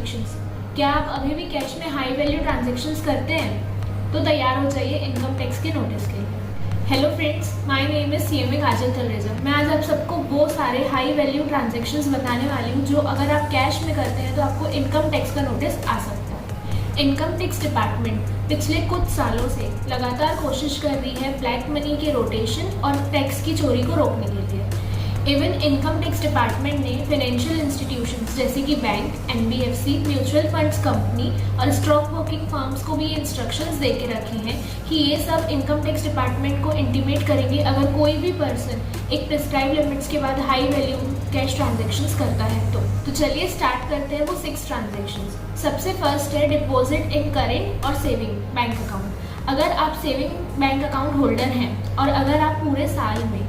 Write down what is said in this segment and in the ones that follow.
Transactions. क्या आप अभी भी कैश में हाई वैल्यू ट्रांजैक्शंस करते हैं? तो तैयार हो जाइए इनकम टैक्स के नोटिस के लिए। Hello friends, my name is CMA काजल तलरेजा। मैं आज आप सबको वो सारे हाई वैल्यू ट्रांजैक्शंस बताने वाली हूँ जो अगर आप कैश में करते हैं तो आपको इनकम टैक्स का नोटिस आ सकता है। इनकम टैक्स डिपार्टमेंट पिछले कुछ सालों से लगातार कोशिश कर रही है ब्लैक मनी के रोटेशन और टैक्स की चोरी को रोकने के लिए। इवन इनकम टैक्स डिपार्टमेंट ने फाइनेंशियल इंस्टीट्यूशंस जैसे कि bank, NBFC, mutual funds company और स्टॉक ब्रोकिंग फर्म्स को भी इंस्ट्रक्शंस दे के रखी हैं कि ये सब इनकम टैक्स डिपार्टमेंट को इंटीमेट करेंगे अगर कोई भी पर्सन एक प्रिस्क्राइब लिमिट्स के बाद हाई वैल्यू कैश ट्रांजेक्शन्स करता है तो चलिए स्टार्ट करते हैं वो 6 ट्रांजेक्शन्स। सबसे फर्स्ट है डिपॉजिट इन करेंट और सेविंग बैंक अकाउंट। अगर आप सेविंग बैंक अकाउंट होल्डर हैं और अगर आप पूरे साल में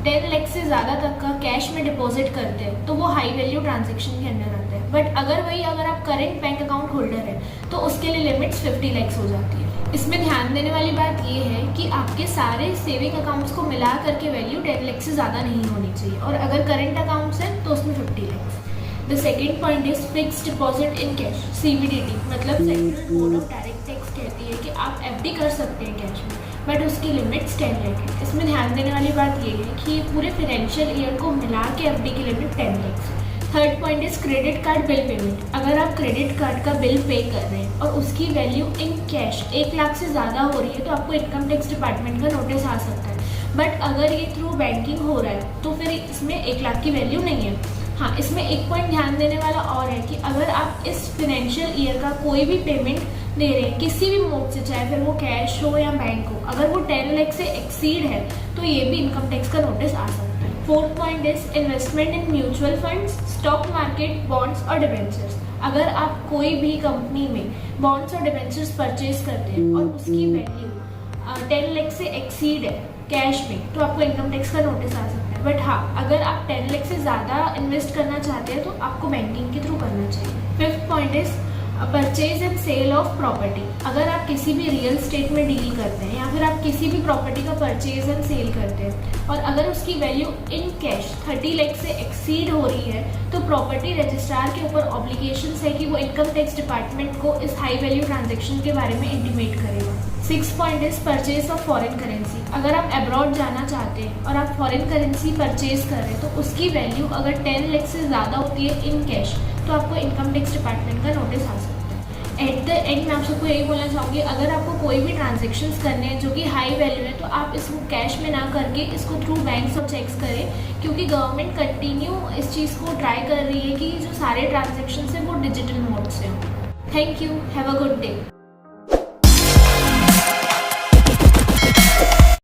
10 लाख से ज़्यादा तक का कैश में डिपॉजिट करते हैं तो वो हाई वैल्यू ट्रांजैक्शन के अंदर आता है। बट अगर आप करेंट बैंक अकाउंट होल्डर है तो उसके लिए लिमिट्स 50 लाख हो जाती है। इसमें ध्यान देने वाली बात ये है कि आपके सारे सेविंग अकाउंट्स को मिला करके वैल्यू 10 लाख से ज़्यादा नहीं होनी चाहिए और अगर करेंट अकाउंट्स हैं तो उसमें 50 lakh. The second point is fix deposit in cash, CBDT मतलब central board of direct tax कहती है कि आप FD कर सकते हैं कैश में बट उसकी लिमिट्स 10 लाख है। इसमें ध्यान देने वाली बात ये है कि पूरे फाइनेंशियल ईयर को मिला के FD की limit 10 lakh. Third point is credit card bill payment. अगर आप क्रेडिट कार्ड का बिल पे कर रहे हैं और उसकी वैल्यू इन कैश 1 लाख से ज़्यादा हो रही है तो आपको इनकम टैक्स डिपार्टमेंट का नोटिस आ सकता है। बट अगर ये थ्रू बैंकिंग हो रहा है तो फिर इसमें 1 लाख की वैल्यू नहीं है। हाँ, इसमें एक पॉइंट ध्यान देने वाला और है कि अगर आप इस फाइनेंशियल ईयर का कोई भी पेमेंट दे रहे हैं किसी भी मोड से, चाहे फिर वो कैश हो या बैंक हो, अगर वो 10 लाख से एक्सीड है तो ये भी इनकम टैक्स का नोटिस आ सकता है। Fourth point is investment in mutual funds, stock market, bonds और डिबेंचर्स। अगर आप कोई भी कंपनी में बॉन्ड्स और डिबेंचर्स परचेज करते हैं और उसकी वैल्यू 10 लाख से एक्सीड है कैश में तो आपको इनकम टैक्स का नोटिस आ सकता है। बट हाँ, अगर आप 10 लाख से ज़्यादा इन्वेस्ट करना चाहते हैं तो आपको बैंकिंग के थ्रू करना चाहिए। Fifth point is purchase and sale of property. अगर आप किसी भी रियल स्टेट में डील करते हैं या फिर आप किसी भी प्रॉपर्टी का परचेज एंड सेल करते हैं और अगर उसकी वैल्यू इन कैश 30 लाख से एक्सीड हो रही है तो प्रॉपर्टी रजिस्ट्रार के ऊपर ऑब्लिगेशन है कि वो इनकम टैक्स डिपार्टमेंट को इस हाई वैल्यू ट्रांजेक्शन के बारे में इंटीमेट करेगा। Six point is purchase of foreign currency. अगर आप अब्रॉड जाना चाहते हैं और आप फॉरेन करेंसी परचेज कर रहे हैं तो उसकी वैल्यू अगर 10 लाख से ज़्यादा होती है इन कैश तो आपको इनकम टैक्स डिपार्टमेंट का नोटिस आ सकता है। एट द एंड मैं आप सबको यही बोलना चाहूँगी, अगर आपको कोई भी ट्रांजेक्शन्स करने हैं जो कि हाई वैल्यू है तो आप इसको कैश में ना करके इसको थ्रू बैंक सब चेक्स करें क्योंकि गवर्नमेंट कंटिन्यू इस चीज़ को ट्राई कर रही है कि जो सारे ट्रांजेक्शन्स हैं वो डिजिटल मोड से हों। Thank you, have a good day.